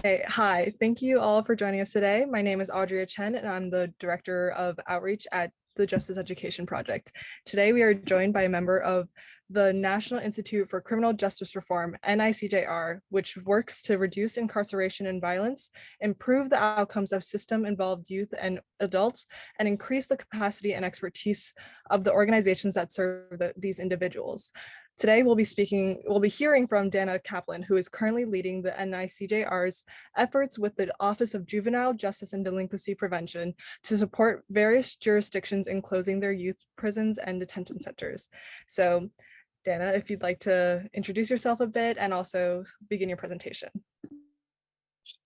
Hey, hi, thank you all for joining us today. My name is Audrey Chen, and I'm the Director of Outreach at the Justice Education Project. Today, we are joined by a member of the National Institute for Criminal Justice Reform, NICJR, which works to reduce incarceration and violence, improve the outcomes of system-involved youth and adults, and increase the capacity and expertise of the organizations that serve these individuals. Today, we'll be hearing from Dana Kaplan, who is currently leading the NICJR's efforts with the Office of Juvenile Justice and Delinquency Prevention to support various jurisdictions in closing their youth prisons and detention centers. So, Dana, if you'd like to introduce yourself a bit and also begin your presentation.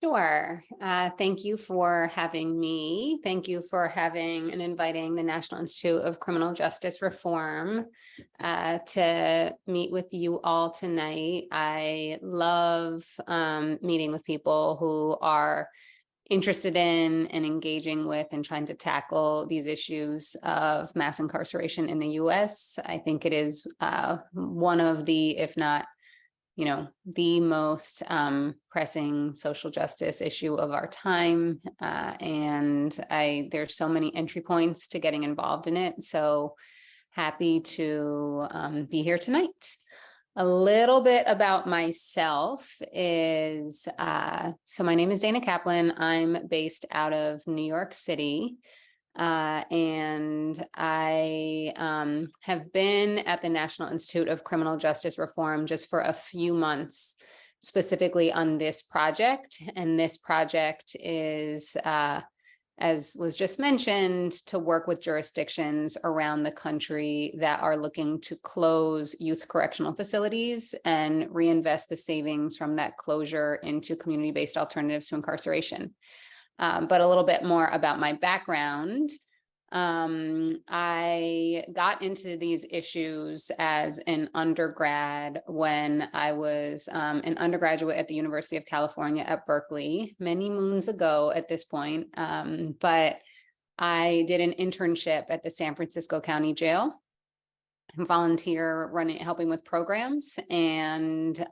Sure. Thank you for having me. Thank you for having and inviting the National Institute of Criminal Justice Reform to meet with you all tonight. I love meeting with people who are interested in and engaging with and trying to tackle these issues of mass incarceration in the US. I think it is one of the, if not the most pressing social justice issue of our time. And there's so many entry points to getting involved in it. So happy to be here tonight. A little bit about myself is, so my name is Dana Kaplan. I'm based out of New York City. And I have been at the National Institute of Criminal Justice Reform just for a few months, specifically on this project. And this project is, as was just mentioned, to work with jurisdictions around the country that are looking to close youth correctional facilities and reinvest the savings from that closure into community-based alternatives to incarceration. But a little bit more about my background. I got into these issues as an undergrad when I was an undergraduate at the University of California at Berkeley, many moons ago at this point. But I did an internship at the San Francisco County Jail and volunteer helping with programs. And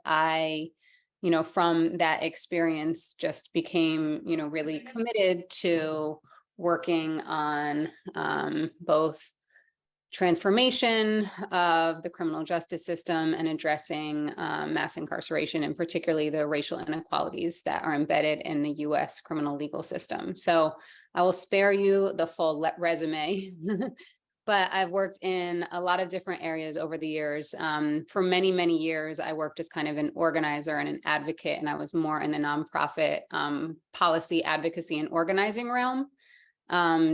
from that experience just became, really committed to working on both transformation of the criminal justice system and addressing mass incarceration, and particularly the racial inequalities that are embedded in the US criminal legal system. So I will spare you the full resume. But I've worked in a lot of different areas over the years. For many, many years, I worked as kind of an organizer and an advocate, and I was more in the nonprofit policy advocacy and organizing realm,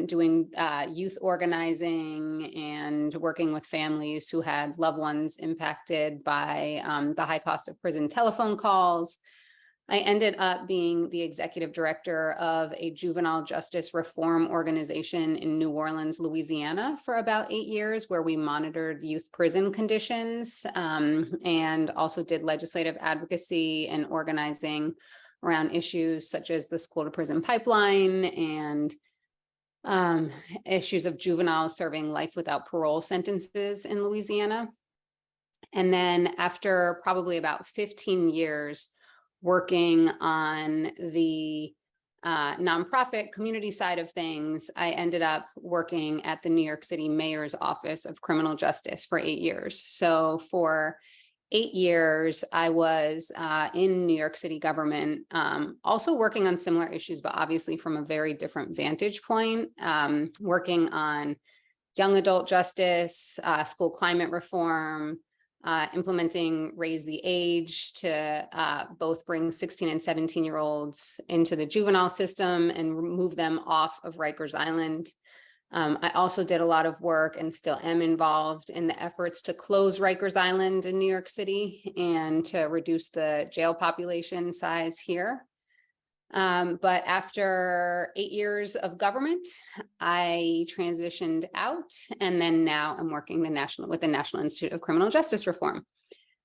doing youth organizing and working with families who had loved ones impacted by the high cost of prison telephone calls. I ended up being the executive director of a juvenile justice reform organization in New Orleans, Louisiana, for about 8 years, where we monitored youth prison conditions and also did legislative advocacy and organizing around issues such as the school to prison pipeline and issues of juveniles serving life without parole sentences in Louisiana. And then after probably about 15 years, working on the nonprofit community side of things, I ended up working at the New York City Mayor's Office of Criminal Justice for 8 years. So for 8 years, I was in New York City government, also working on similar issues, but obviously from a very different vantage point, working on young adult justice, school climate reform, implementing Raise the Age to both bring 16 and 17-year-olds into the juvenile system and move them off of Rikers Island. I also did a lot of work and still am involved in the efforts to close Rikers Island in New York City and to reduce the jail population size here. But after 8 years of government, I transitioned out, and then now I'm working with the National Institute of Criminal Justice Reform.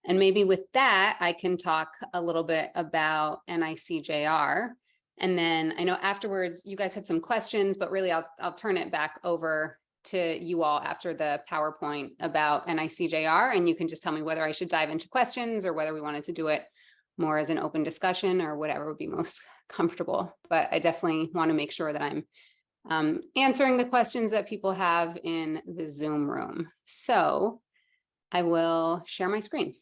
And maybe with that, I can talk a little bit about NICJR. And then I know afterwards you guys had some questions, but really I'll turn it back over to you all after the PowerPoint about NICJR, and you can just tell me whether I should dive into questions or whether we wanted to do it more as an open discussion or whatever would be most comfortable. But I definitely want to make sure that I'm answering the questions that people have in the Zoom room. So I will share my screen.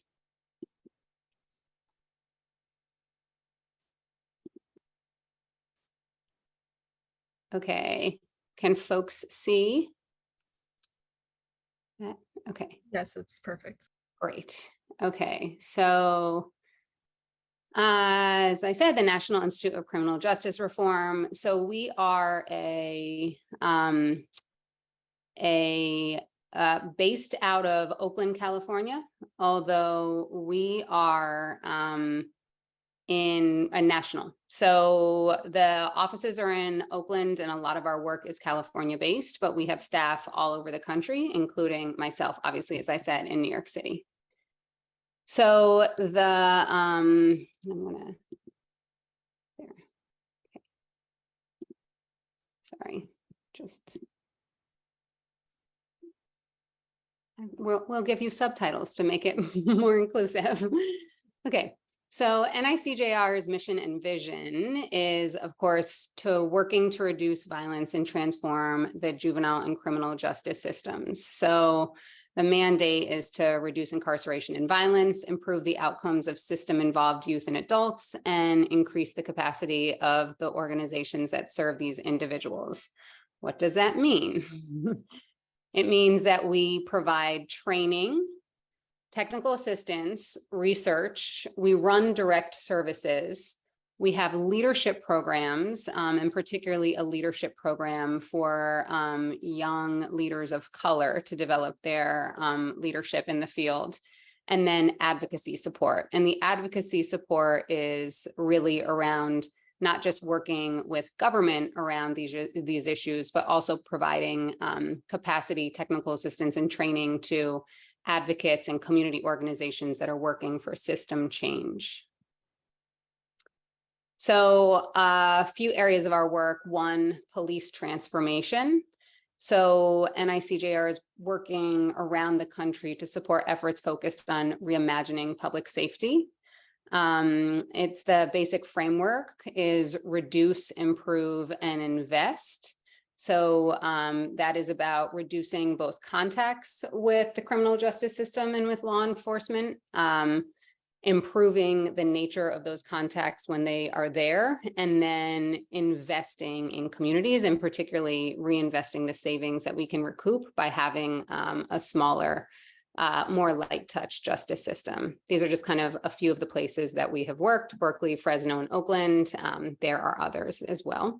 Okay, can folks see that? Okay. Yes, it's perfect. Great. Okay, so as I said, the National Institute of Criminal Justice Reform. So we are based out of Oakland, California, although we are in a national. So the offices are in Oakland and a lot of our work is California based, but we have staff all over the country, including myself, obviously, as I said, in New York City. So the, I'm gonna, there, okay. Sorry, just, we'll give you subtitles to make it more inclusive. Okay. So NICJR's mission and vision is, of course, to working to reduce violence and transform the juvenile and criminal justice systems. So the mandate is to reduce incarceration and violence, improve the outcomes of system-involved youth and adults, and increase the capacity of the organizations that serve these individuals. What does that mean? It means that we provide training, technical assistance, research, we run direct services, we have leadership programs, and particularly a leadership program for young leaders of color to develop their leadership in the field, and then advocacy support. And the advocacy support is really around not just working with government around these issues, but also providing capacity, technical assistance, and training to advocates and community organizations that are working for system change. So a few areas of our work: one, police transformation. So NICJR is working around the country to support efforts focused on reimagining public safety. It's the basic framework is reduce, improve, and invest. So that is about reducing both contacts with the criminal justice system and with law enforcement, improving the nature of those contacts when they are there, and then investing in communities, and particularly reinvesting the savings that we can recoup by having a smaller, more light touch justice system. These are just kind of a few of the places that we have worked: Berkeley, Fresno, and Oakland. There are others as well.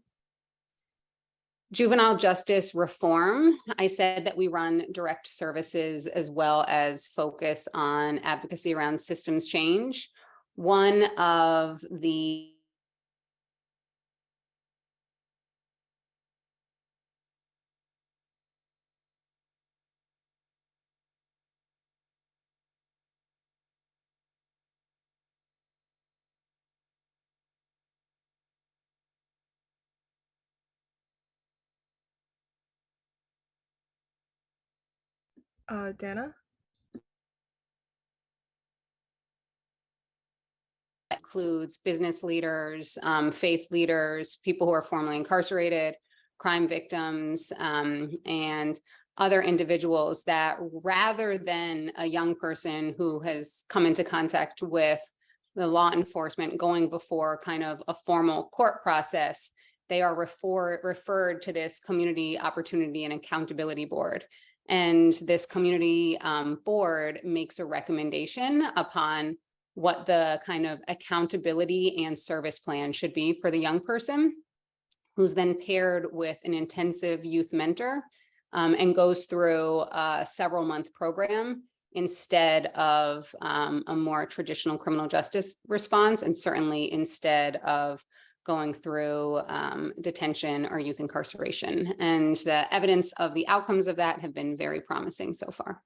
Juvenile justice reform. I said that we run direct services as well as focus on advocacy around systems change. One of the Dana? includes business leaders, faith leaders, people who are formerly incarcerated, crime victims, and other individuals that, rather than a young person who has come into contact with the law enforcement going before kind of a formal court process, they are referred to this community opportunity and accountability board. And this community board makes a recommendation upon what the kind of accountability and service plan should be for the young person, who's then paired with an intensive youth mentor and goes through a several-month program instead of a more traditional criminal justice response, and certainly instead of going through detention or youth incarceration. And the evidence of the outcomes of that have been very promising so far.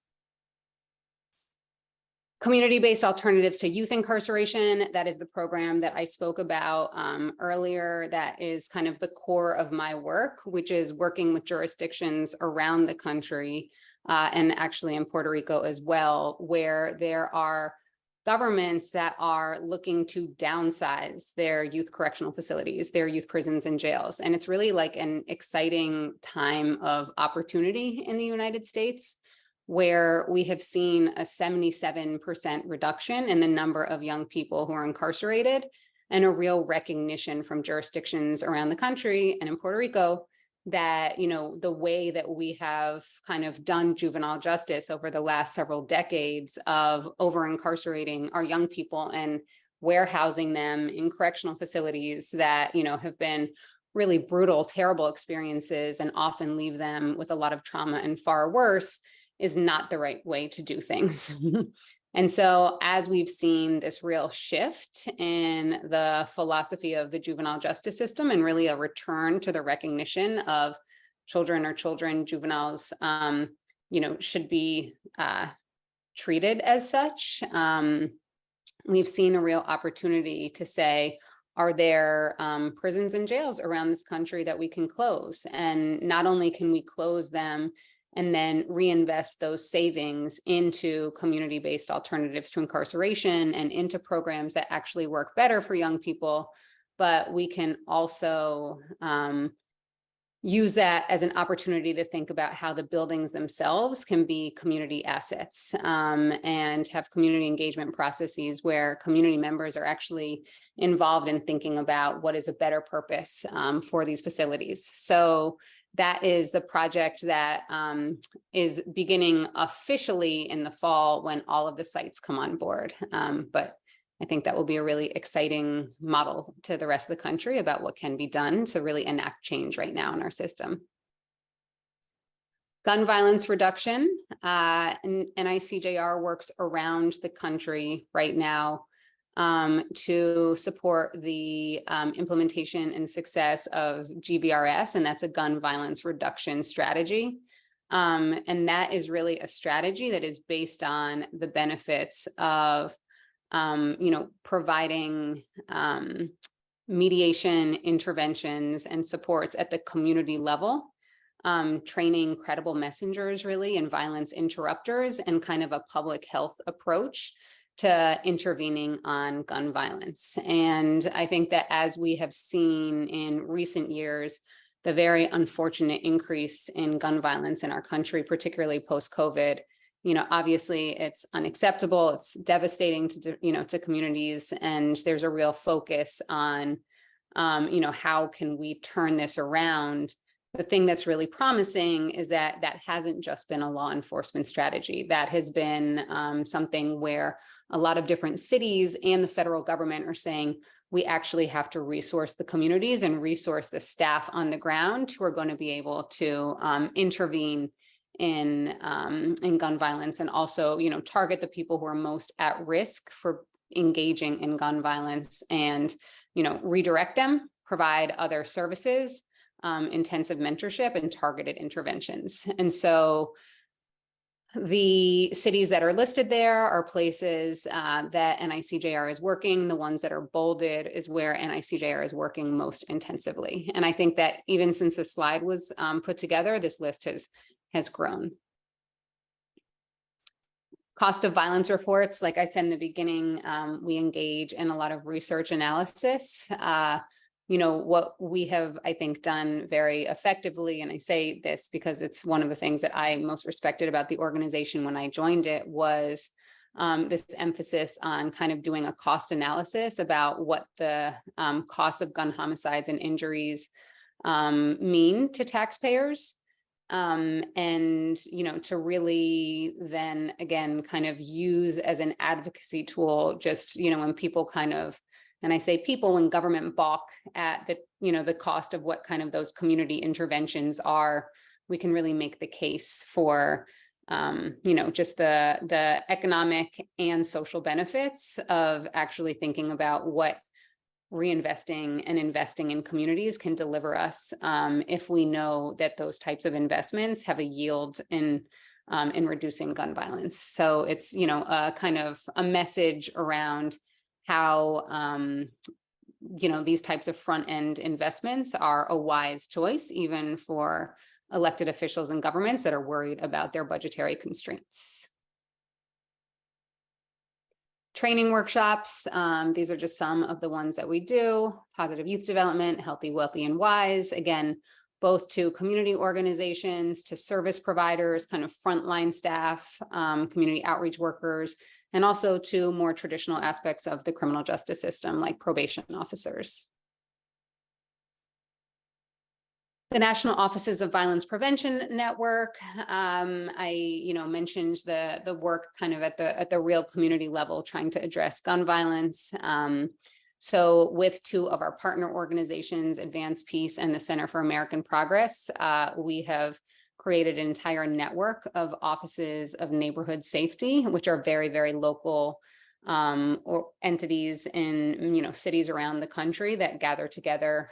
Community-based alternatives to youth incarceration, that is the program that I spoke about earlier. That is kind of the core of my work, which is working with jurisdictions around the country and actually in Puerto Rico as well, where there are governments that are looking to downsize their youth correctional facilities, their youth prisons and jails. And it's really like an exciting time of opportunity in the United States, where we have seen a 77% reduction in the number of young people who are incarcerated, and a real recognition from jurisdictions around the country and in Puerto Rico that, the way that we have kind of done juvenile justice over the last several decades of over incarcerating our young people and warehousing them in correctional facilities that, have been really brutal, terrible experiences and often leave them with a lot of trauma and far worse, is not the right way to do things. And so as we've seen this real shift in the philosophy of the juvenile justice system, and really a return to the recognition of juveniles, should be treated as such, we've seen a real opportunity to say, are there prisons and jails around this country that we can close? And not only can we close them and then reinvest those savings into community-based alternatives to incarceration and into programs that actually work better for young people, but we can also use that as an opportunity to think about how the buildings themselves can be community assets, and have community engagement processes where community members are actually involved in thinking about what is a better purpose for these facilities. So that is the project that is beginning officially in the fall when all of the sites come on board. But I think that will be a really exciting model to the rest of the country about what can be done to really enact change right now in our system. Gun violence reduction, NICJR works around the country right now to support the implementation and success of GVRS, and that's a gun violence reduction strategy. And that is really a strategy that is based on the benefits of providing mediation, interventions, and supports at the community level, training credible messengers really and violence interrupters, and kind of a public health approach to intervening on gun violence. And I think that as we have seen in recent years, the very unfortunate increase in gun violence in our country, particularly post-COVID, obviously it's unacceptable. It's devastating to communities, and there's a real focus on, how can we turn this around? The thing that's really promising is that that hasn't just been a law enforcement strategy. That has been something where a lot of different cities and the federal government are saying, we actually have to resource the communities and resource the staff on the ground who are going to be able to intervene in gun violence, and also, target the people who are most at risk for engaging in gun violence, and, redirect them, provide other services, intensive mentorship, and targeted interventions. And so the cities that are listed there are places that NICJR is working. The ones that are bolded is where NICJR is working most intensively. And I think that even since this slide was put together, this list has grown. Cost of violence reports, like I said in the beginning, we engage in a lot of research analysis. What we have, I think, done very effectively, and I say this because it's one of the things that I most respected about the organization when I joined it, was this emphasis on kind of doing a cost analysis about what the cost of gun homicides and injuries mean to taxpayers. And, to really then again, kind of use as an advocacy tool, just, when people kind of, and I say people, when government balk at the cost of what kind of those community interventions are, we can really make the case for, just the economic and social benefits of actually thinking about what reinvesting and investing in communities can deliver us, if we know that those types of investments have a yield in reducing gun violence. So it's, a kind of a message around how, these types of front end investments are a wise choice, even for elected officials and governments that are worried about their budgetary constraints. training workshops. These are just some of the ones that we do. Positive youth development, healthy, wealthy, and wise. Again, both to community organizations, to service providers, kind of frontline staff, community outreach workers, and also to more traditional aspects of the criminal justice system, like probation officers. The National Offices of Violence Prevention Network. I mentioned the work kind of at the real community level, trying to address gun violence. So with two of our partner organizations, Advance Peace and the Center for American Progress, we have created an entire network of offices of neighborhood safety, which are very, very local or entities in cities around the country that gather together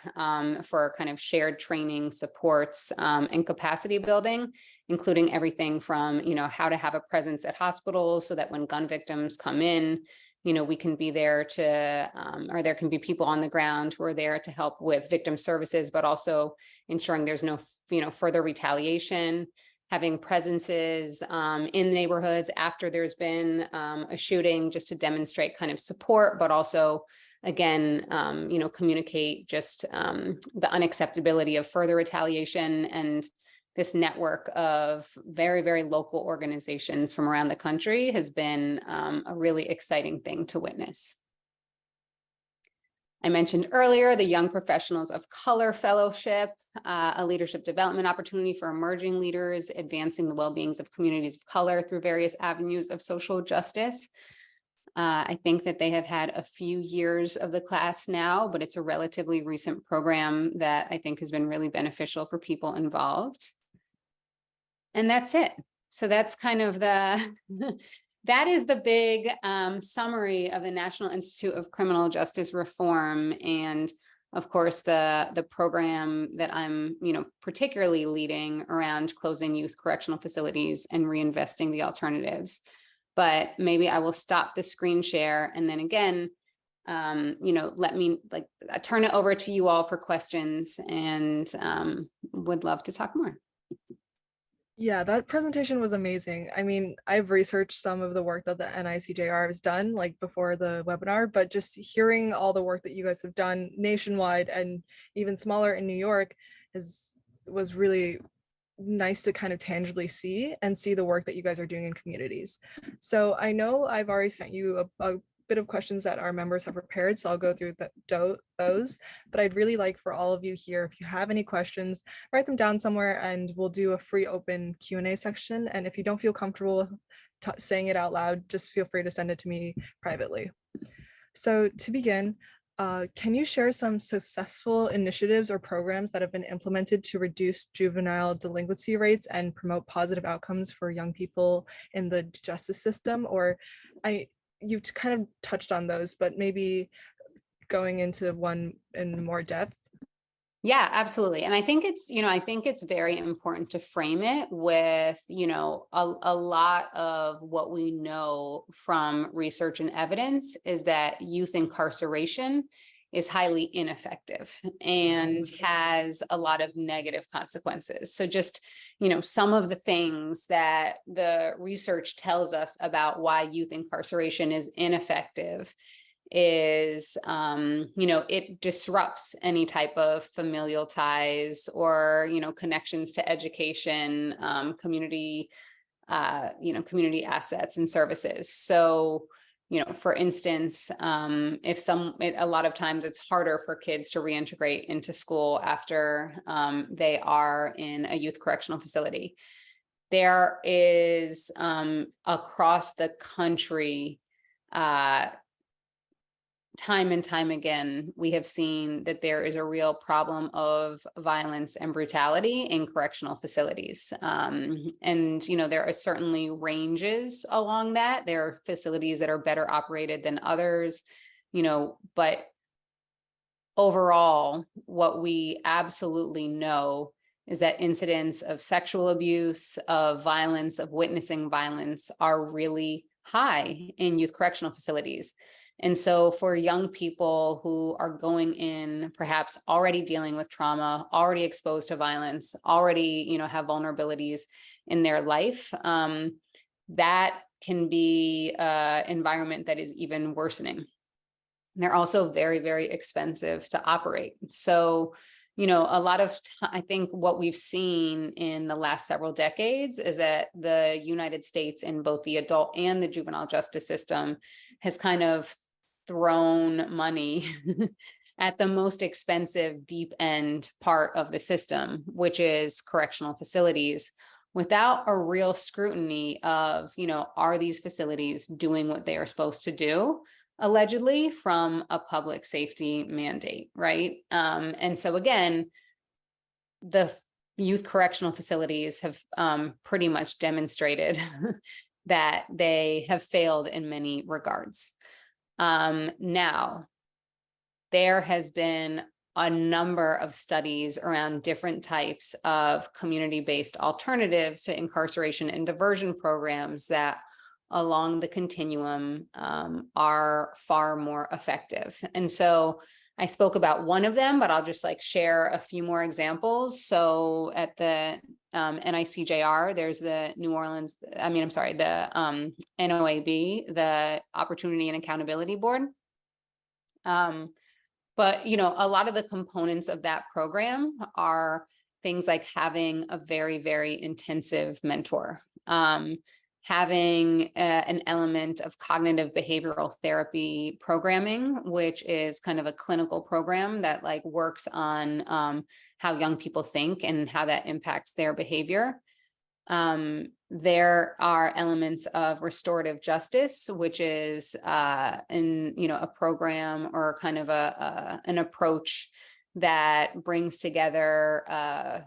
for kind of shared training, supports, and capacity building, including everything from how to have a presence at hospitals so that when gun victims come in, we can be there to, or there can be people on the ground who are there to help with victim services, but also ensuring there's no further retaliation. Having presences in neighborhoods after there's been a shooting, just to demonstrate kind of support, but also, again, communicate just the unacceptability of further retaliation. And this network of very, very local organizations from around the country has been a really exciting thing to witness. I mentioned earlier the Young Professionals of Color Fellowship, a leadership development opportunity for emerging leaders, advancing the well-beings of communities of color through various avenues of social justice. I think that they have had a few years of the class now, but it's a relatively recent program that I think has been really beneficial for people involved. And that's it. So that's kind of the that is the big summary of the National Institute of Criminal Justice Reform. And of course, the program that I'm, particularly leading around closing youth correctional facilities and reinvesting the alternatives. But maybe I will stop the screen share. And then again, let me turn it over to you all for questions, and would love to talk more. Yeah, that presentation was amazing. I mean, I've researched some of the work that the NICJR has done, like before the webinar, but just hearing all the work that you guys have done nationwide and even smaller in New York was really nice to kind of tangibly see the work that you guys are doing in communities. So I know I've already sent you a bit of questions that our members have prepared, so I'll go through those, but I'd really like for all of you here, if you have any questions, write them down somewhere and we'll do a free open Q&A section. And if you don't feel comfortable saying it out loud, just feel free to send it to me privately. So to begin, can you share some successful initiatives or programs that have been implemented to reduce juvenile delinquency rates and promote positive outcomes for young people in the justice system? Or you've kind of touched on those, but maybe going into one in more depth. Yeah, absolutely. And I think it's very important to frame it with, a lot of what we know from research and evidence is that youth incarceration is highly ineffective and has a lot of negative consequences. So just, some of the things that the research tells us about why youth incarceration is ineffective is, it disrupts any type of familial ties or, connections to education, community assets and services. So, for instance, a lot of times it's harder for kids to reintegrate into school after they are in a youth correctional facility. There is across the country, time and time again, we have seen that there is a real problem of violence and brutality in correctional facilities. And, there are certainly ranges along that. There are facilities that are better operated than others, but overall, what we absolutely know is that incidents of sexual abuse, of violence, of witnessing violence are really high in youth correctional facilities. And so for young people who are going in, perhaps already dealing with trauma, already exposed to violence, already, have vulnerabilities in their life, that can be an environment that is even worsening. They're also very, very expensive to operate. So, a lot of I think what we've seen in the last several decades is that the United States, in both the adult and the juvenile justice system, has kind of thrown money at the most expensive deep end part of the system, which is correctional facilities, without a real scrutiny of, are these facilities doing what they are supposed to do, allegedly, from a public safety mandate, right? And so again, the youth correctional facilities have pretty much demonstrated that they have failed in many regards. Now, there has been a number of studies around different types of community-based alternatives to incarceration and diversion programs that along the continuum are far more effective. And so I spoke about one of them, but I'll just share a few more examples. So at the NICJR, there's the NOAB, the Opportunity and Accountability Board. But, a lot of the components of that program are things like having a very, very intensive mentor, having an element of cognitive behavioral therapy programming, which is kind of a clinical program that works on how young people think and how that impacts their behavior. There are elements of restorative justice, which is a program or kind of an approach that brings together,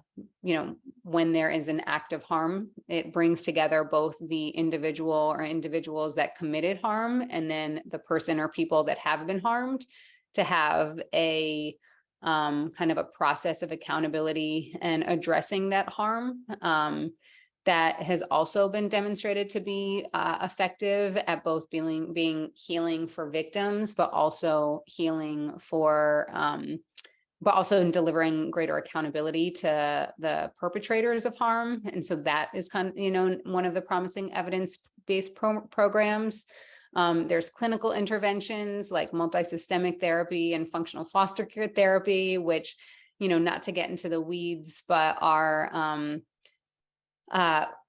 when there is an act of harm, it brings together both the individual or individuals that committed harm and then the person or people that have been harmed, to have a kind of a process of accountability and addressing that harm. That has also been demonstrated to be effective at both being healing for victims, but also healing for, but also in delivering greater accountability to the perpetrators of harm. And so that is kind of, one of the promising evidence-based programs. There's clinical interventions like multisystemic therapy and functional foster care therapy, which, not to get into the weeds, but are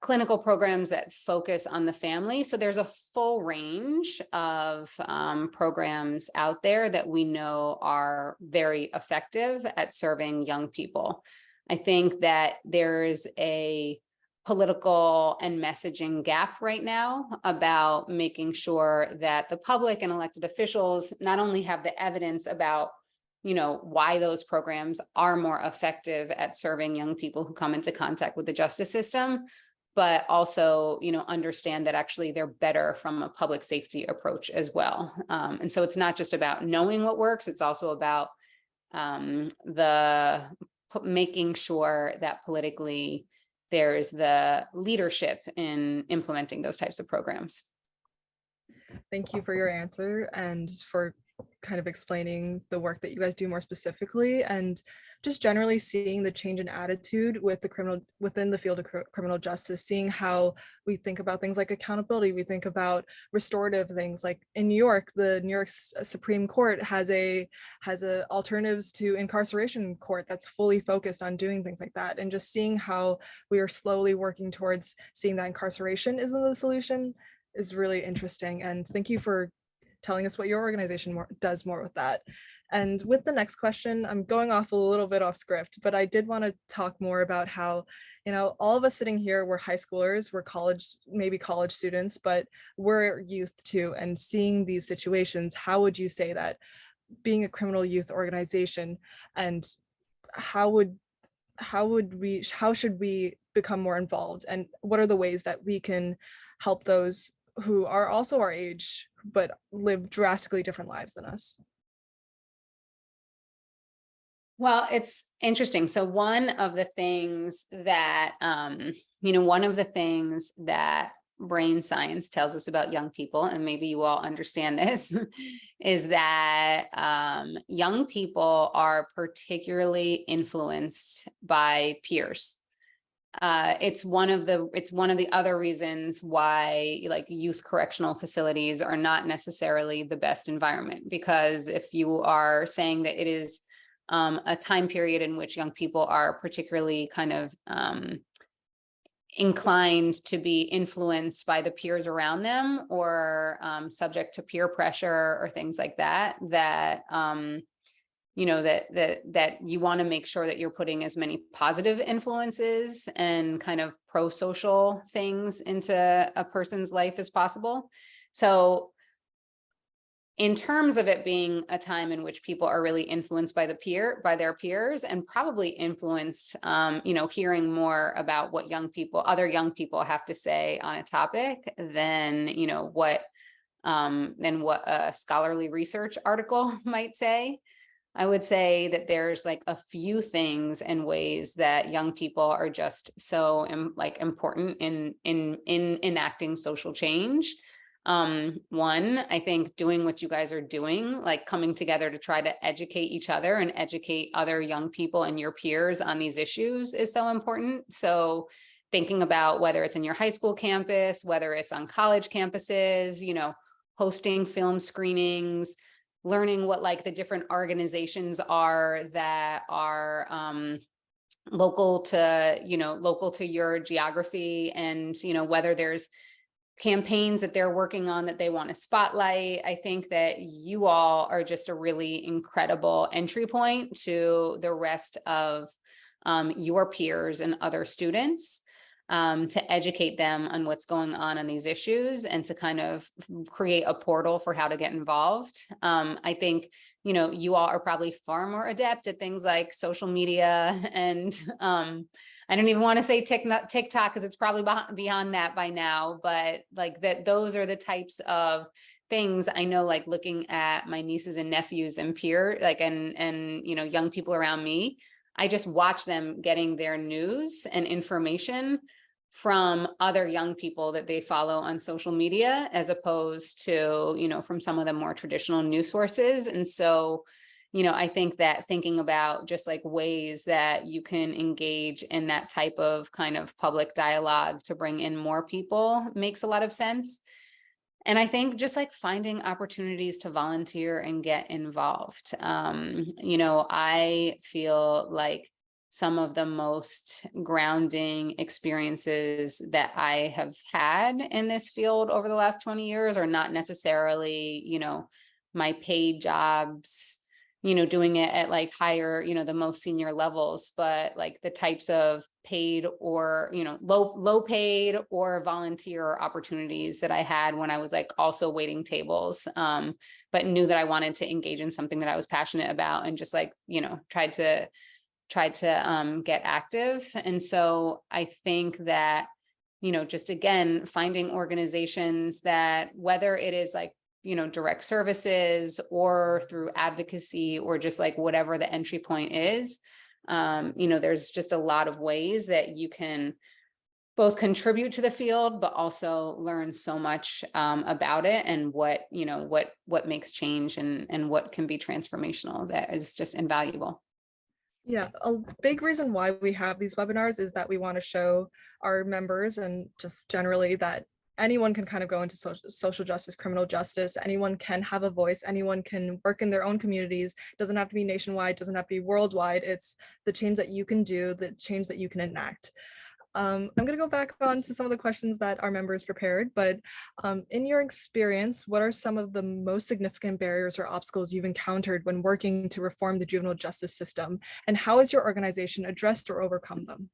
clinical programs that focus on the family. So there's a full range of programs out there that we know are very effective at serving young people. I think that there's a political and messaging gap right now about making sure that the public and elected officials not only have the evidence about why those programs are more effective at serving young people who come into contact with the justice system, but also, understand that actually they're better from a public safety approach as well. And so it's not just about knowing what works, it's also about making sure that politically there's the leadership in implementing those types of programs. Thank you for your answer and for kind of explaining the work that you guys do more specifically, and just generally seeing the change in attitude within the field of criminal justice, seeing how we think about things like accountability, we think about restorative things. Like in New York, the New York Supreme Court has a alternatives to incarceration court that's fully focused on doing things like that, and just seeing how we are slowly working towards seeing that incarceration isn't the solution is really interesting. And thank you for telling us what your organization does more with that. And with the next question, I'm going off a little bit off script, but I did want to talk more about how, all of us sitting here, we're high schoolers, we're maybe college students, but we're youth too. And seeing these situations, how would you say that being a criminal youth organization, and how should we become more involved? And what are the ways that we can help those who are also our age, but live drastically different lives than us? Well, it's interesting. So one of the things that, brain science tells us about young people, and maybe you all understand this, is that young people are particularly influenced by peers. it's one of the other reasons why like youth correctional facilities are not necessarily the best environment, because if you are saying that it is a time period in which young people are particularly kind of inclined to be influenced by the peers around them, or subject to peer pressure or things like that, that that you want to make sure that you're putting as many positive influences and kind of pro-social things into a person's life as possible. So in terms of it being a time in which people are really influenced by their peers, and probably influenced, hearing more about what other young people have to say on a topic than, what a scholarly research article might say. I would say that there's like a few things and ways that young people are just so important in enacting social change. One, I think doing what you guys are doing, like coming together to try to educate each other and educate other young people and your peers on these issues is so important. So thinking about whether it's in your high school campus, whether it's on college campuses, hosting film screenings, learning what like the different organizations are that are local to your geography, and whether there's campaigns that they're working on that they want to spotlight. I think that you all are just a really incredible entry point to the rest of your peers and other students, to educate them on what's going on these issues, and to kind of create a portal for how to get involved. I think, you all are probably far more adept at things like social media, and I don't even want to say TikTok because it's probably beyond that by now, but like those are the types of things I know, like looking at my nieces and nephews and and young people around me. I just watch them getting their news and information from other young people that they follow on social media, as opposed to, from some of the more traditional news sources. And so, I think that thinking about just like ways that you can engage in that type of kind of public dialogue to bring in more people makes a lot of sense. And I think just like finding opportunities to volunteer and get involved. I feel like some of the most grounding experiences that I have had in this field over the last 20 years are not necessarily, my paid jobs, doing it at like higher, the most senior levels, but like the types of paid or, low paid or volunteer opportunities that I had when I was like also waiting tables, but knew that I wanted to engage in something that I was passionate about, and just like, tried to get active. And so I think that, just again, finding organizations that, whether it is like, direct services or through advocacy, or just like whatever the entry point is, there's just a lot of ways that you can both contribute to the field, but also learn so much about it, and what makes change, and what can be transformational, that is just invaluable. Yeah, a big reason why we have these webinars is that we want to show our members, and just generally, that anyone can kind of go into social justice, criminal justice. Anyone can have a voice. Anyone can work in their own communities. It doesn't have to be nationwide, doesn't have to be worldwide. It's the change that you can do, the change that you can enact. I'm going to go back on to some of the questions that our members prepared, but in your experience, what are some of the most significant barriers or obstacles you've encountered when working to reform the juvenile justice system, and how has your organization addressed or overcome them?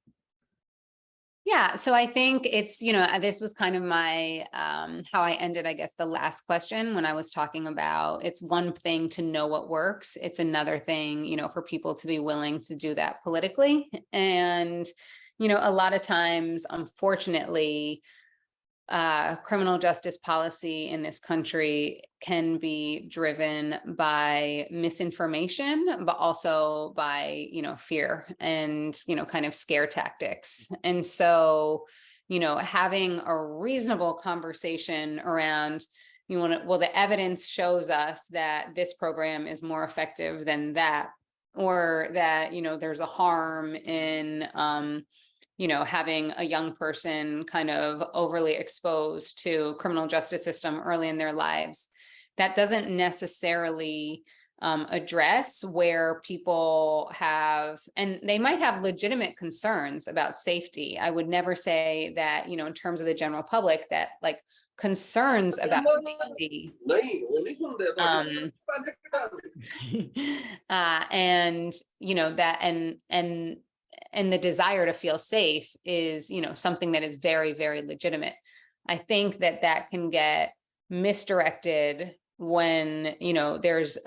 Yeah, so I think it's, this was kind of my, how I ended, I guess, the last question, when I was talking about, it's one thing to know what works. It's another thing, for people to be willing to do that politically. And, a lot of times, unfortunately, criminal justice policy in this country can be driven by misinformation, but also by, fear and, kind of scare tactics. And so, having a reasonable conversation around, the evidence shows us that this program is more effective than that, or that, there's a harm in, having a young person kind of overly exposed to criminal justice system early in their lives. That doesn't necessarily address where people have, and they might have legitimate concerns about safety. I would never say that, in terms of the general public, that like concerns about safety and that and the desire to feel safe is something that is very, very legitimate. I think that can get misdirected when there's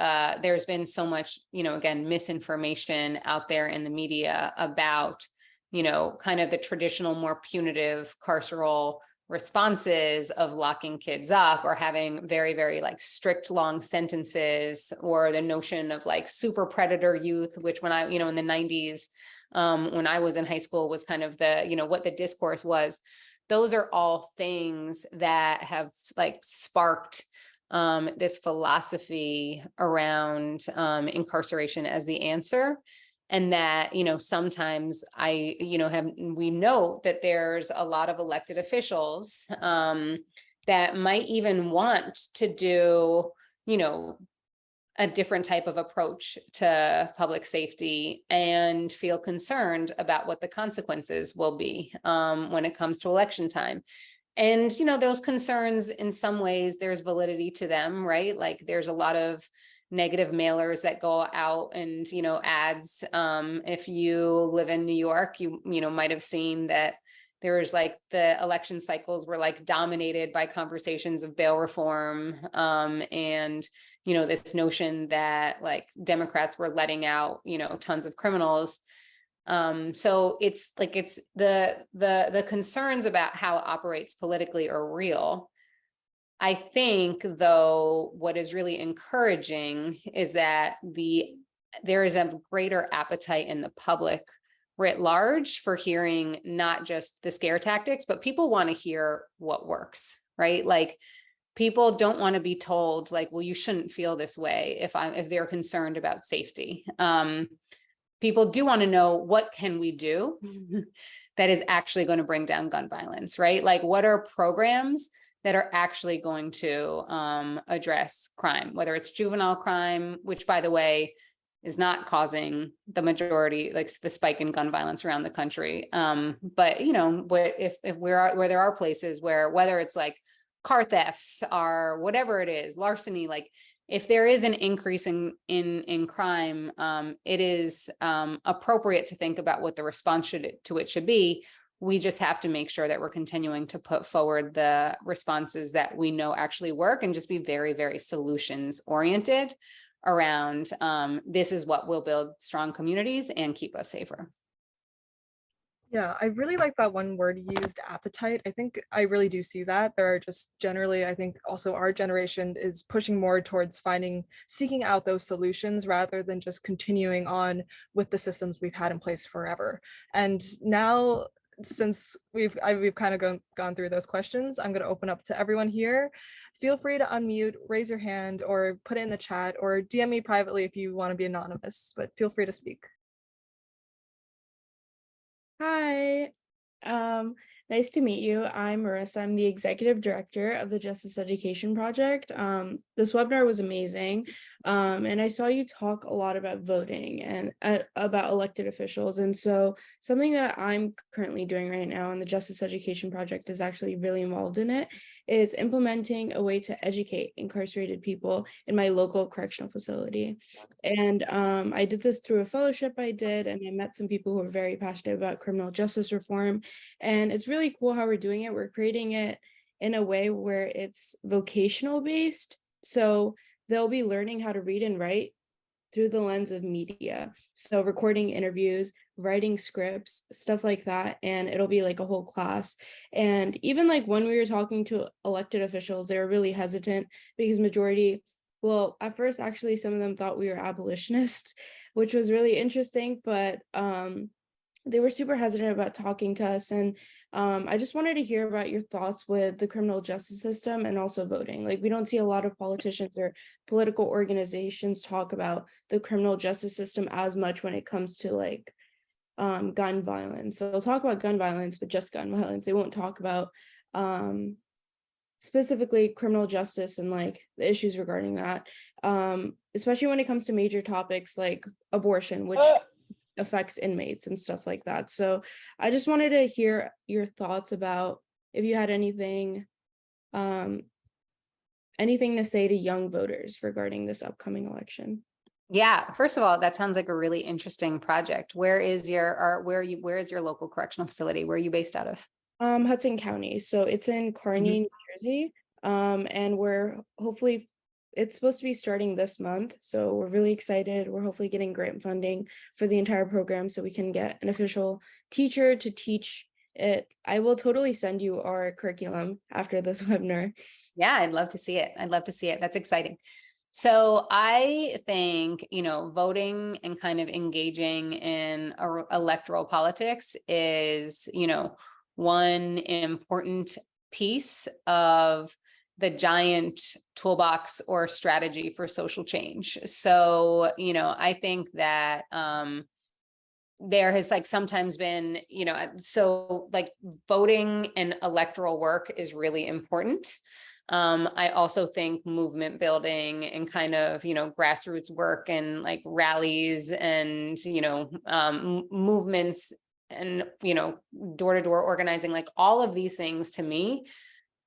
been so much again misinformation out there in the media about kind of the traditional more punitive carceral responses of locking kids up or having very, very like strict long sentences, or the notion of like super predator youth, which when I in the 90s when I was in high school was kind of the what the discourse was. Those are all things that have like sparked this philosophy around incarceration as the answer. And that, sometimes we know that there's a lot of elected officials that might even want to do, a different type of approach to public safety and feel concerned about what the consequences will be when it comes to election time. And, those concerns, in some ways, there's validity to them, right? Like there's a lot of negative mailers that go out and, ads. If you live in New York, you might have seen that there was like the election cycles were like dominated by conversations of bail reform and, this notion that like Democrats were letting out, tons of criminals. So it's like the concerns about how it operates politically are real. I think, though, what is really encouraging is that there is a greater appetite in the public writ large for hearing not just the scare tactics, but people want to hear what works, right? Like people don't want to be told like, well, you shouldn't feel this way if they're concerned about safety. People do want to know, what can we do that is actually going to bring down gun violence, right? Like what are programs that are actually going to address crime, whether it's juvenile crime, which by the way, is not causing the majority, like the spike in gun violence around the country. But if where there are places where, whether it's like car thefts or whatever it is, larceny, like if there is an increase in crime, it is appropriate to think about what the response to it should be. We just have to make sure that we're continuing to put forward the responses that we know actually work, and just be very, very solutions oriented around this is what will build strong communities and keep us safer. Yeah, I really like that one word you used, appetite. I think I really do see that. There are just generally, I think also our generation is pushing more towards seeking out those solutions rather than just continuing on with the systems we've had in place forever. And now, since we've kind of gone through those questions, I'm going to open up to everyone here. Feel free to unmute, raise your hand, or put it in the chat, or DM me privately if you want to be anonymous, but feel free to speak. Hi, nice to meet you. I'm Marissa. I'm the executive director of the Justice Education Project. This webinar was amazing. And I saw you talk a lot about voting and about elected officials. And so something that I'm currently doing right now, and the Justice Education Project is actually really involved in it, is implementing a way to educate incarcerated people in my local correctional facility. And I did this through a fellowship I did, and I met some people who are very passionate about criminal justice reform. And it's really cool how we're doing it. We're creating it in a way where it's vocational based. So they'll be learning how to read and write through the lens of media. So recording interviews, writing scripts, stuff like that. And it'll be like a whole class. And even like when we were talking to elected officials, they were really hesitant because well, at first, actually, some of them thought we were abolitionists, which was really interesting, but they were super hesitant about talking to us. And I just wanted to hear about your thoughts with the criminal justice system and also voting. Like, we don't see a lot of politicians or political organizations talk about the criminal justice system as much when it comes to like gun violence. So they'll talk about gun violence, but just gun violence. They won't talk about specifically criminal justice and like the issues regarding that, especially when it comes to major topics like abortion, which affects inmates and stuff like that. So I just wanted to hear your thoughts about if you had anything to say to young voters regarding this upcoming election. Yeah, first of all, that sounds like a really interesting project. Where is your local correctional facility? Where are you based out of? Hudson County. So it's in Kearney, New Jersey. And it's supposed to be starting this month. So we're really excited. We're hopefully getting grant funding for the entire program so we can get an official teacher to teach it. I will totally send you our curriculum after this webinar. Yeah, I'd love to see it. I'd love to see it. That's exciting. So I think, voting and kind of engaging in electoral politics is, one important piece of the giant toolbox or strategy for social change. So, I think that there has sometimes been, so voting and electoral work is really important. I also think movement building and kind of, grassroots work and rallies and, movements and, door-to-door organizing, all of these things to me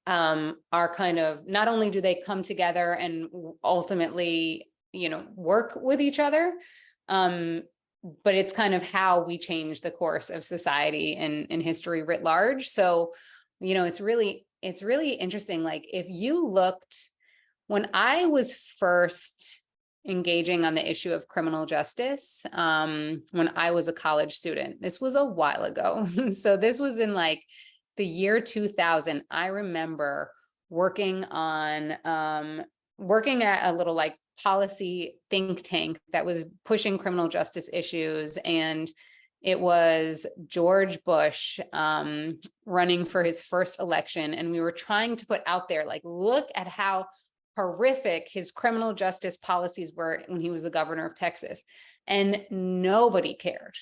are kind of, not only do they come together and ultimately, work with each other, but it's kind of how we change the course of society and history writ large. So, it's really interesting. If you looked, when I was first engaging on the issue of criminal justice, when I was a college student, this was a while ago. So this was in the year 2000. I remember working at a little policy think tank that was pushing criminal justice issues, and it was George Bush running for his first election. And we were trying to put out there, look at how horrific his criminal justice policies were when he was the governor of Texas. And nobody cared.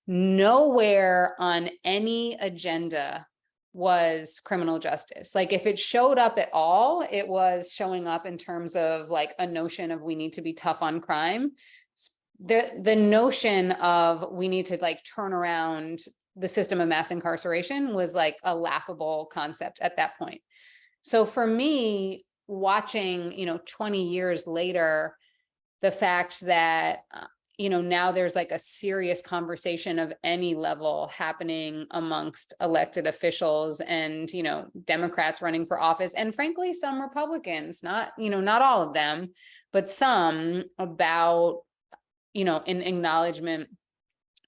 Nowhere on any agenda was criminal justice. If it showed up at all, it was showing up in terms of a notion of we need to be tough on crime. The notion of we need to turn around the system of mass incarceration was a laughable concept at that point. So for me, watching, 20 years later, the fact that, now there's a serious conversation of any level happening amongst elected officials and, Democrats running for office, and frankly, some Republicans, not all of them, but some, about in acknowledgement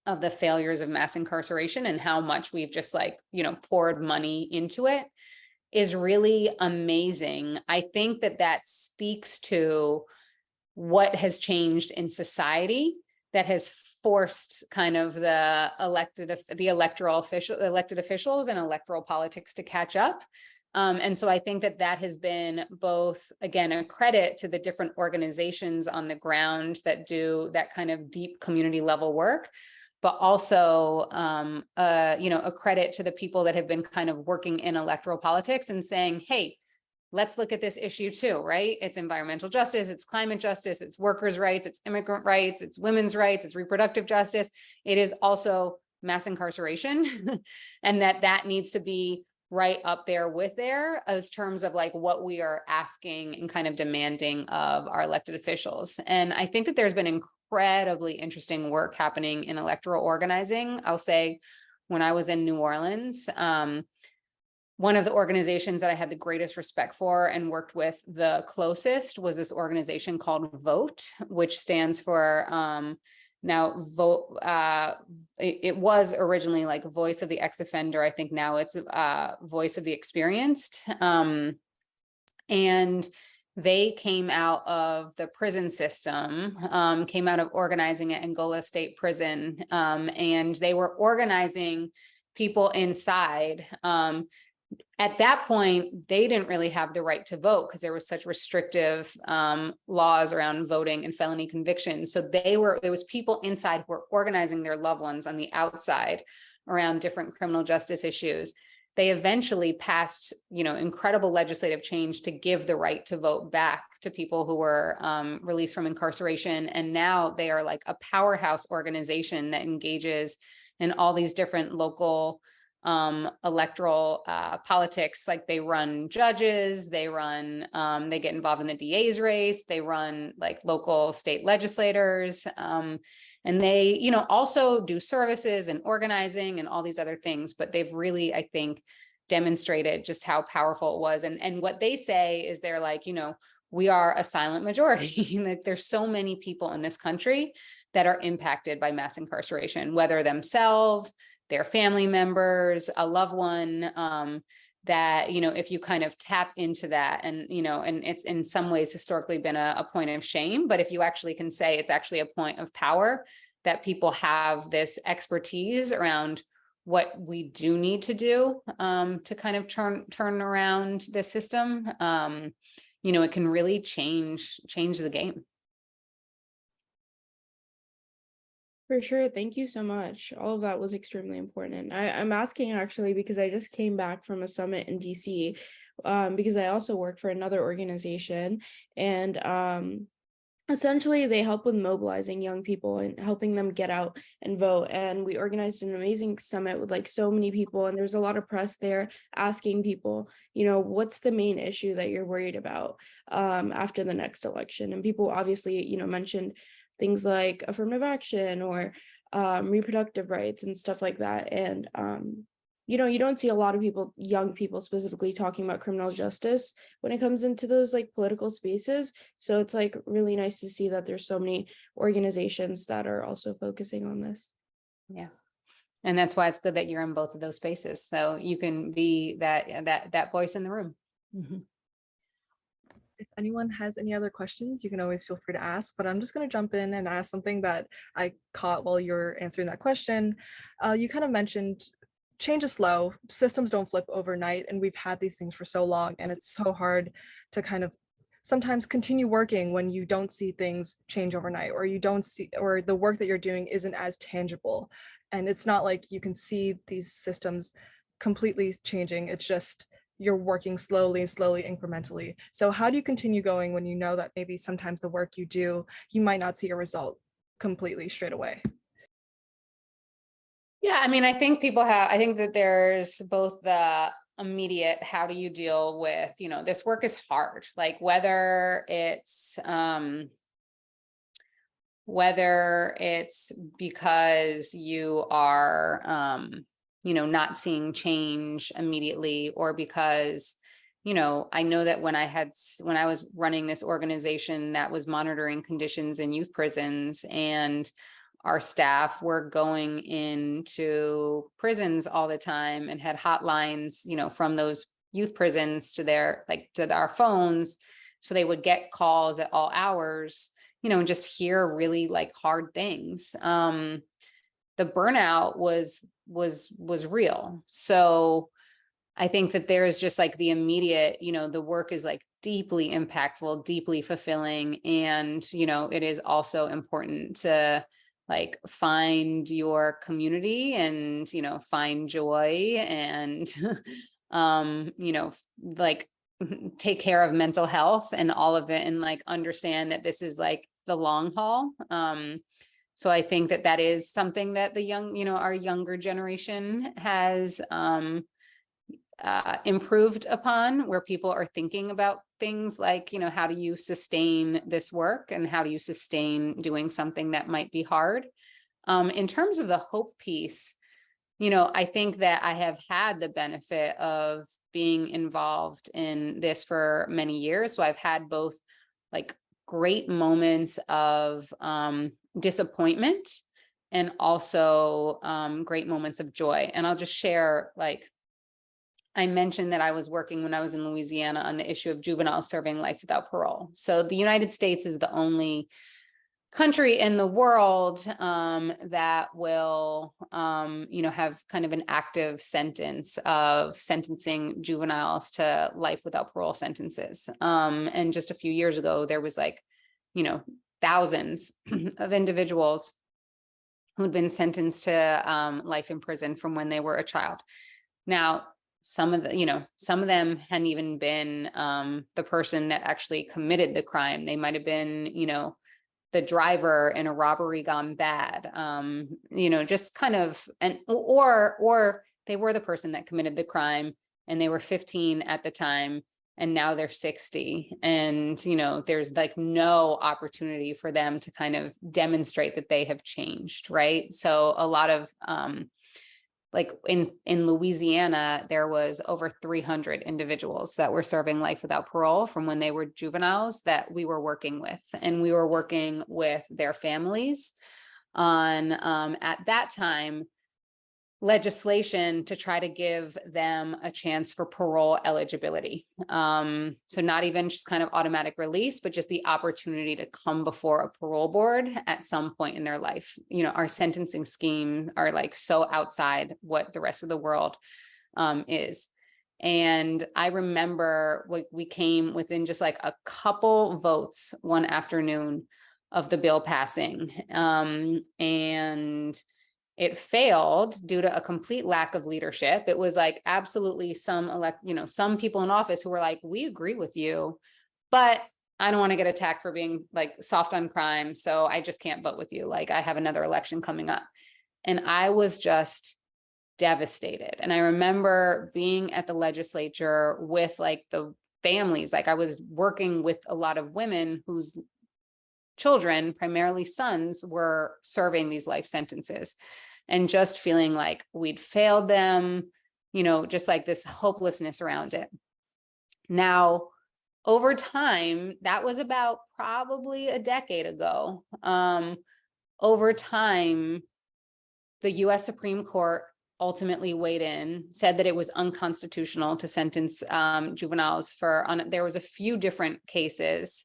of the failures of mass incarceration and how much we've just poured money into it, is really amazing. I think that speaks to what has changed in society that has forced kind of the elected officials and electoral politics to catch up. And so I think that has been both, again, a credit to the different organizations on the ground that do that kind of deep community level work, but also, a credit to the people that have been kind of working in electoral politics and saying, hey, let's look at this issue too, right? It's environmental justice, it's climate justice, it's workers' rights, it's immigrant rights, it's women's rights, it's reproductive justice. It is also mass incarceration and that needs to be right up there with there as terms of what we are asking and kind of demanding of our elected officials. And I think that there's been incredibly interesting work happening in electoral organizing. I'll say when I was in New Orleans, one of the organizations that I had the greatest respect for and worked with the closest was this organization called VOTE, which stands for now vote. It was originally Voice of the Ex-Offender. I think now it's Voice of the Experienced. And they came out of the prison system, came out of organizing at Angola State Prison, and they were organizing people inside. at that point, they didn't really have the right to vote because there was such restrictive laws around voting and felony convictions. So there was people inside who were organizing their loved ones on the outside around different criminal justice issues. They eventually passed, incredible legislative change to give the right to vote back to people who were released from incarceration. And now they are like a powerhouse organization that engages in all these different local electoral politics. Like they run judges, they get involved in the DA's race, they run like local state legislators, and they, also do services and organizing and all these other things. But they've really, I think, demonstrated just how powerful it was. And what they say is they're like, we are a silent majority. Like there's so many people in this country that are impacted by mass incarceration, whether themselves, their family members, a loved one, that, if you kind of tap into that and, and it's in some ways historically been a point of shame, but if you actually can say it's actually a point of power, that people have this expertise around what we do need to do to kind of turn around the system, it can really change the game. For sure. Thank you so much. All of that was extremely important. I'm asking actually because I just came back from a summit in DC, because I also work for another organization, and essentially they help with mobilizing young people and helping them get out and vote. And we organized an amazing summit with like so many people, and there's a lot of press there asking people, what's the main issue that you're worried about after the next election? And people obviously, mentioned things like affirmative action or reproductive rights and stuff like that. And, you don't see a lot of people, young people specifically, talking about criminal justice when it comes into those like political spaces. So it's like really nice to see that there's so many organizations that are also focusing on this. Yeah. And that's why it's good that you're in both of those spaces. So you can be that voice in the room. Mm-hmm. If anyone has any other questions, you can always feel free to ask, but I'm just going to jump in and ask something that I caught while you're answering that question. You kind of mentioned change is slow, systems don't flip overnight, and we've had these things for so long, and it's so hard to kind of sometimes continue working when you don't see things change overnight, or you don't see, or the work that you're doing isn't as tangible. And it's not like you can see these systems completely changing. It's just you're working slowly, incrementally. So how do you continue going when you know that maybe sometimes the work you do, you might not see a result completely straight away? Yeah, I mean, I think that there's both the immediate, how do you deal with, this work is hard, like whether it's because you are, not seeing change immediately, or because, I know that when I was running this organization that was monitoring conditions in youth prisons, and our staff were going into prisons all the time and had hotlines, from those youth prisons to our phones. So they would get calls at all hours, and just hear really like hard things. The burnout was real. So I think that there's just like the immediate, the work is like deeply impactful, deeply fulfilling. And, it is also important to like find your community and, find joy and, like take care of mental health and all of it, and like understand that this is like the long haul. So I think that is something that the young, our younger generation has improved upon, where people are thinking about things like, how do you sustain this work, and how do you sustain doing something that might be hard? In terms of the hope piece, I think that I have had the benefit of being involved in this for many years. So I've had both like great moments of disappointment, and also great moments of joy. And I'll just share, like, I mentioned that I was working when I was in Louisiana on the issue of juveniles serving life without parole. So the United States is the only country in the world that will, have kind of an active sentence of sentencing juveniles to life without parole sentences. And just a few years ago, there was like, thousands of individuals who'd been sentenced to life in prison from when they were a child. Now, some of them hadn't even been the person that actually committed the crime. They might have been, the driver in a robbery gone bad, just kind of, or they were the person that committed the crime and they were 15 at the time and now they're 60. And, there's like no opportunity for them to kind of demonstrate that they have changed, right? So a lot of, like in Louisiana, there was over 300 individuals that were serving life without parole from when they were juveniles that we were working with. And we were working with their families on, at that time, legislation to try to give them a chance for parole eligibility. So not even just kind of automatic release, but just the opportunity to come before a parole board at some point in their life. Our sentencing scheme are like so outside what the rest of the world is. And I remember we came within just like a couple votes one afternoon of the bill passing. And it failed due to a complete lack of leadership. It was like absolutely some people in office who were like, we agree with you, but I don't want to get attacked for being like soft on crime. So I just can't vote with you. Like I have another election coming up. And I was just devastated. And I remember being at the legislature with like the families, like I was working with a lot of women whose children, primarily sons, were serving these life sentences and just feeling like we'd failed them, just like this hopelessness around it. Now, over time, that was about probably a decade ago. Over time, the US Supreme Court ultimately weighed in, said that it was unconstitutional to sentence juveniles there was a few different cases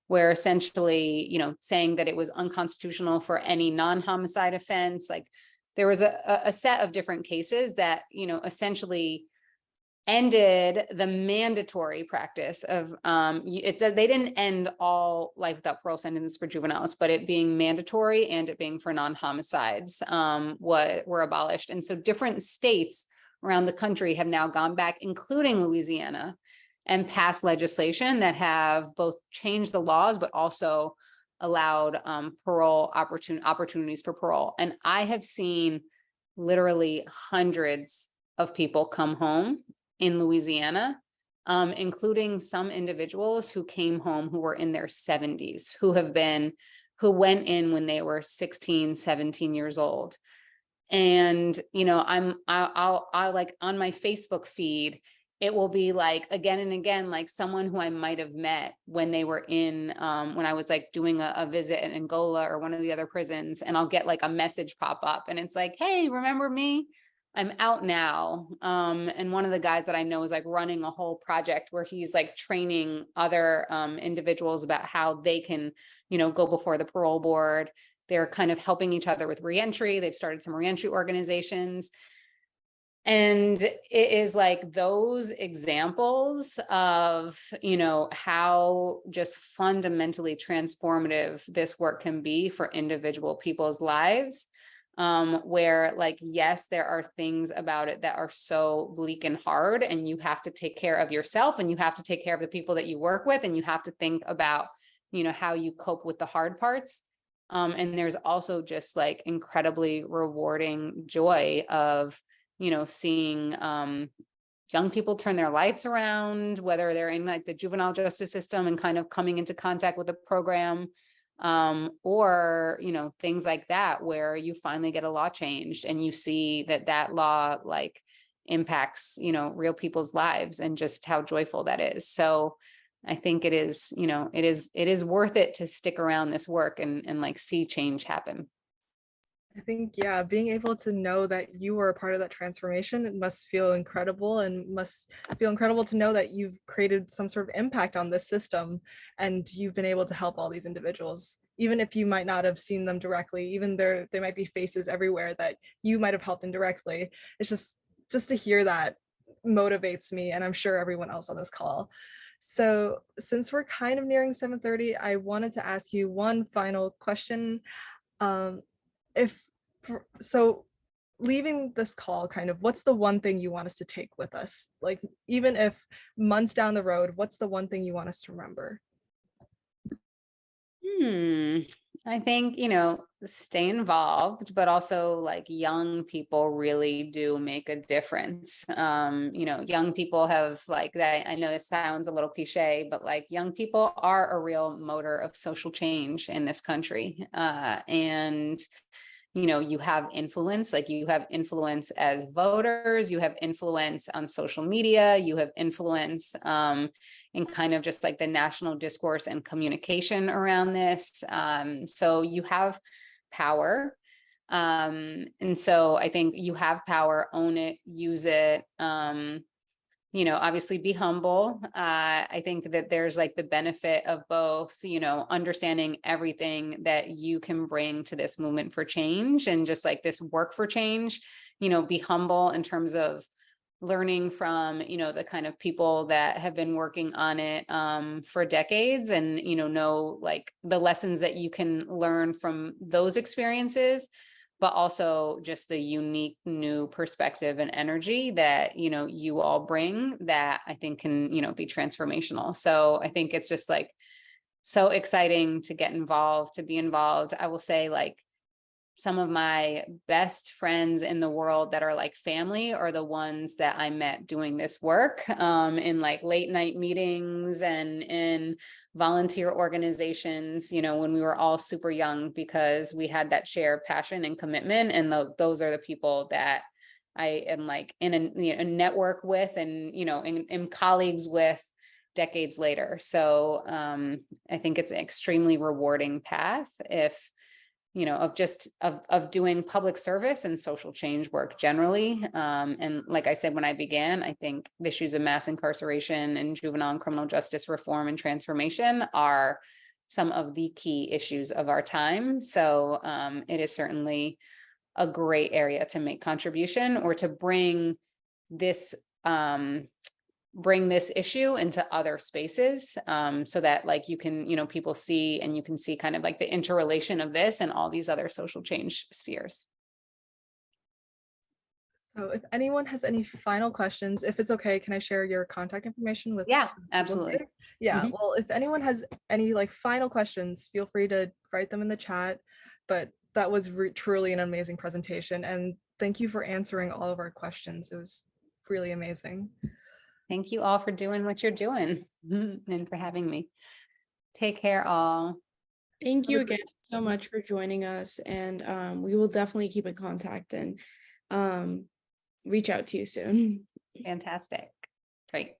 where essentially, saying that it was unconstitutional for any non-homicide offense. Like there was a set of different cases that, essentially ended the mandatory practice of, they didn't end all life without parole sentences for juveniles, but it being mandatory and it being for non-homicides were abolished. And so different states around the country have now gone back, including Louisiana, and passed legislation that have both changed the laws, but also allowed parole opportunities for parole. And I have seen literally hundreds of people come home in Louisiana, including some individuals who came home who were in their 70s, who went in when they were 16, 17 years old. And, I'll like on my Facebook feed, it will be like again and again, like someone who I might have met when they were when I was like doing a visit in Angola or one of the other prisons, and I'll get like a message pop up and it's like, hey, remember me? I'm out now. And one of the guys that I know is like running a whole project where he's like training other individuals about how they can, go before the parole board. They're kind of helping each other with reentry. They've started some reentry organizations. And it is like those examples of, how just fundamentally transformative this work can be for individual people's lives. Where like, yes, there are things about it that are so bleak and hard, and you have to take care of yourself and you have to take care of the people that you work with, and you have to think about, how you cope with the hard parts. And there's also just like incredibly rewarding joy of, seeing young people turn their lives around, whether they're in like the juvenile justice system and kind of coming into contact with the program, or, things like that, where you finally get a law changed and you see that law like impacts, real people's lives, and just how joyful that is. So I think it is, it is worth it to stick around this work and like see change happen. I think, yeah, being able to know that you were a part of that transformation, it must feel incredible, and must feel incredible to know that you've created some sort of impact on this system and you've been able to help all these individuals, even if you might not have seen them directly, even there might be faces everywhere that you might have helped indirectly. It's just to hear that motivates me, and I'm sure everyone else on this call. So since we're kind of nearing 7:30, I wanted to ask you one final question. Um, if so leaving this call, kind of, what's the one thing you want us to take with us? Like, even if months down the road, what's the one thing you want us to remember? I think, stay involved, but also like young people really do make a difference. Young people have like that. I know this sounds a little cliche, but like young people are a real motor of social change in this country. And you have influence, like you have influence as voters, you have influence on social media, you have influence in kind of just like the national discourse and communication around this. So you have power. And so I think you have power, own it, use it. Obviously be humble. I think that there's like the benefit of both, understanding everything that you can bring to this movement for change and just like this work for change, be humble in terms of learning from, the kind of people that have been working on it for decades, and, know like the lessons that you can learn from those experiences, but also just the unique new perspective and energy that, you all bring that I think can, be transformational. So I think it's just like so exciting to get involved, to be involved. I will say like some of my best friends in the world that are like family are the ones that I met doing this work in like late night meetings and in volunteer organizations, when we were all super young, because we had that shared passion and commitment. And those are the people that I am like in a network with, and, in colleagues with decades later. So I think it's an extremely rewarding path if of doing public service and social change work generally. And like I said, when I began, I think the issues of mass incarceration and juvenile and criminal justice reform and transformation are some of the key issues of our time. So it is certainly a great area to make contribution, or to bring this issue into other spaces, so that like you can, people see, and you can see kind of like the interrelation of this and all these other social change spheres. So if anyone has any final questions, if it's okay, can I share your contact information with? Yeah, absolutely. Yeah, well, if anyone has any like final questions, feel free to write them in the chat. But that was truly an amazing presentation, and thank you for answering all of our questions. It was really amazing. Thank you all for doing what you're doing and for having me. Take care, all. Thank you again so much for joining us, and we will definitely keep in contact and reach out to you soon. Fantastic. Great.